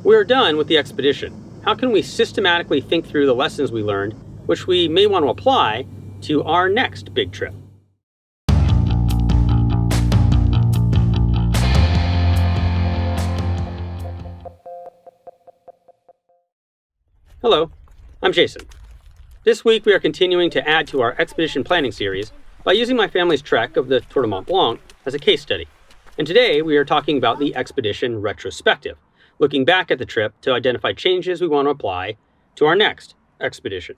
We're done with the expedition. How can we systematically think through the lessons we learned, which we may want to apply to our next big trip? Hello, I'm Jason. This week we are continuing to add to our expedition planning series by using my family's trek of the Tour de Mont Blanc as a case study. And today we are talking about the expedition retrospective, looking back at the trip to identify changes we want to apply to our next expedition.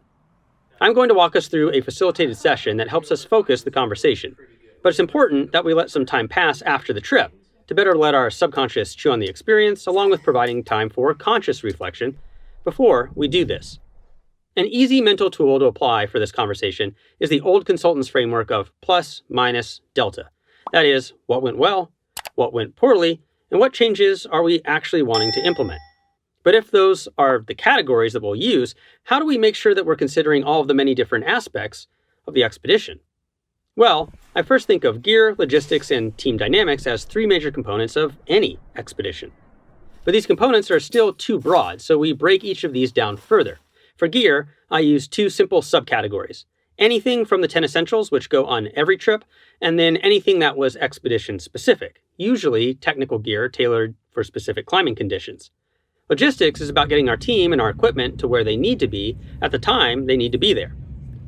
I'm going to walk us through a facilitated session that helps us focus the conversation, but it's important that we let some time pass after the trip to better let our subconscious chew on the experience, along with providing time for conscious reflection before we do this. An easy mental tool to apply for this conversation is the old consultant's framework of plus, minus, delta. That is, what went well, what went poorly, and what changes are we actually wanting to implement. But if those are the categories that we'll use, how do we make sure that we're considering all of the many different aspects of the expedition? Well, I first think of gear, logistics, and team dynamics as three major components of any expedition. But these components are still too broad, so we break each of these down further. For gear, I use two simple subcategories. Anything from the 10 essentials, which go on every trip, and then anything that was expedition specific, usually technical gear tailored for specific climbing conditions. Logistics is about getting our team and our equipment to where they need to be at the time they need to be there.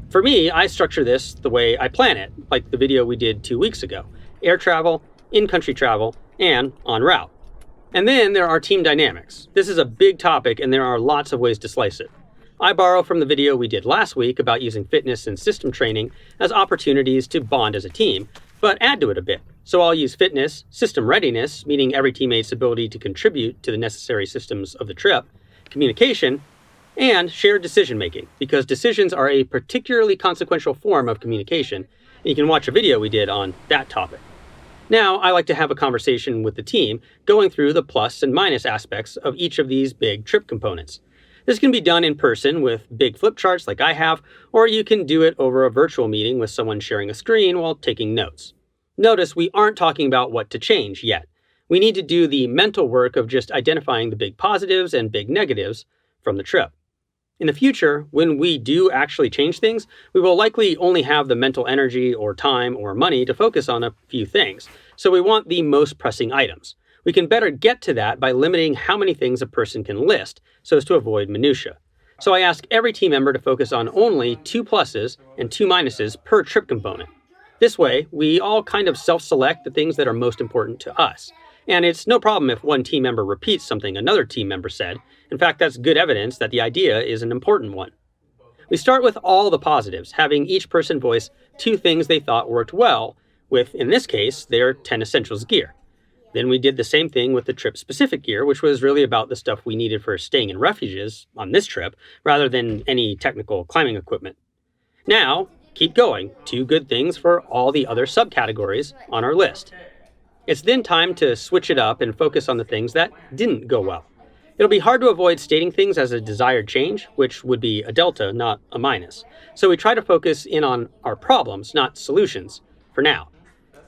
For me, I structure this the way I plan it, like the video we did 2 weeks ago: air travel, in-country travel, and en route. And then there are team dynamics. This is a big topic and there are lots of ways to slice it. I borrow from the video we did last week about using fitness and system training as opportunities to bond as a team, but add to it a bit. So I'll use fitness, system readiness, meaning every teammate's ability to contribute to the necessary systems of the trip, communication, and shared decision making, because decisions are a particularly consequential form of communication, and you can watch a video we did on that topic. Now, I like to have a conversation with the team, going through the plus and minus aspects of each of these big trip components. This can be done in person with big flip charts like I have, or you can do it over a virtual meeting with someone sharing a screen while taking notes. Notice we aren't talking about what to change yet. We need to do the mental work of just identifying the big positives and big negatives from the trip. In the future, when we do actually change things, we will likely only have the mental energy or time or money to focus on a few things, so we want the most pressing items. We can better get to that by limiting how many things a person can list, so as to avoid minutia. So I ask every team member to focus on only 2 pluses and 2 minuses per trip component. This way, we all kind of self-select the things that are most important to us. And it's no problem if one team member repeats something another team member said. In fact, that's good evidence that the idea is an important one. We start with all the positives, having each person voice 2 things they thought worked well with, in this case, their 10 essentials gear. Then we did the same thing with the trip-specific gear, which was really about the stuff we needed for staying in refuges on this trip, rather than any technical climbing equipment. Now, keep going. 2 good things for all the other subcategories on our list. It's then time to switch it up and focus on the things that didn't go well. It'll be hard to avoid stating things as a desired change, which would be a delta, not a minus. So we try to focus in on our problems, not solutions, for now.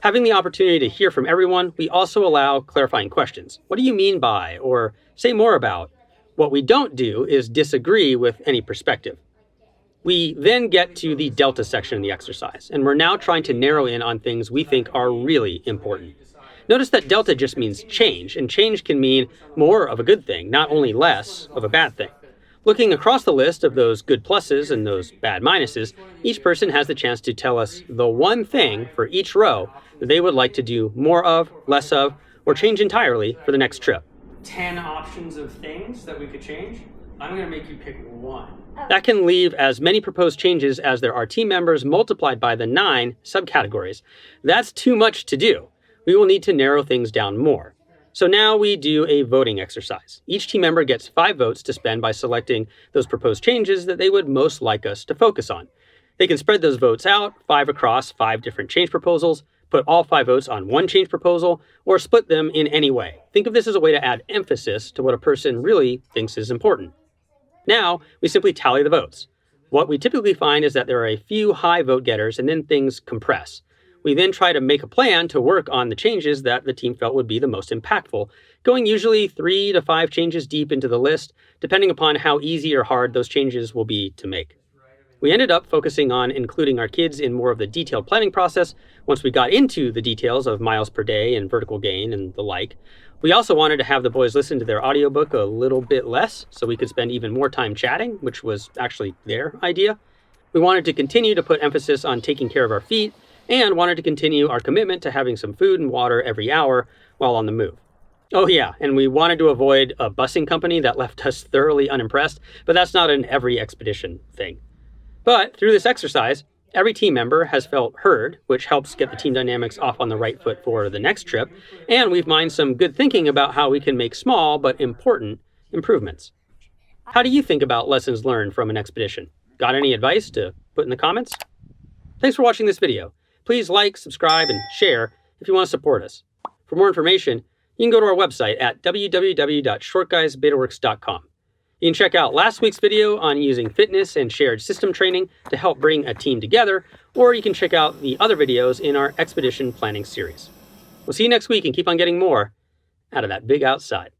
Having the opportunity to hear from everyone, we also allow clarifying questions. What do you mean by, or say more about? What we don't do is disagree with any perspective. We then get to the delta section in the exercise, and we're now trying to narrow in on things we think are really important. Notice that delta just means change, and change can mean more of a good thing, not only less of a bad thing. Looking across the list of those good pluses and those bad minuses, each person has the chance to tell us the one thing for each row that they would like to do more of, less of, or change entirely for the next trip. 10 options of things that we could change. I'm going to make you pick one. That can leave as many proposed changes as there are team members multiplied by the 9 subcategories. That's too much to do. We will need to narrow things down more. So now we do a voting exercise. Each team member gets 5 votes to spend by selecting those proposed changes that they would most like us to focus on. They can spread those votes out, 5 across 5 different change proposals, put all 5 votes on one change proposal, or split them in any way. Think of this as a way to add emphasis to what a person really thinks is important. Now, we simply tally the votes. What we typically find is that there are a few high vote getters and then things compress. We then try to make a plan to work on the changes that the team felt would be the most impactful, going usually 3 to 5 changes deep into the list, depending upon how easy or hard those changes will be to make. We ended up focusing on including our kids in more of the detailed planning process once we got into the details of miles per day and vertical gain and the like. We also wanted to have the boys listen to their audiobook a little bit less so we could spend even more time chatting, which was actually their idea. We wanted to continue to put emphasis on taking care of our feet and wanted to continue our commitment to having some food and water every hour while on the move. Oh yeah, and we wanted to avoid a busing company that left us thoroughly unimpressed, but that's not an every expedition thing. But through this exercise, every team member has felt heard, which helps get the team dynamics off on the right foot for the next trip, and we've mined some good thinking about how we can make small but important improvements. How do you think about lessons learned from an expedition? Got any advice to put in the comments? Thanks for watching this video. Please like, subscribe, and share if you want to support us. For more information, you can go to our website at www.shortguysbetaworks.com. You can check out last week's video on using fitness and shared system training to help bring a team together, or you can check out the other videos in our expedition planning series. We'll see you next week and keep on getting more out of that big outside.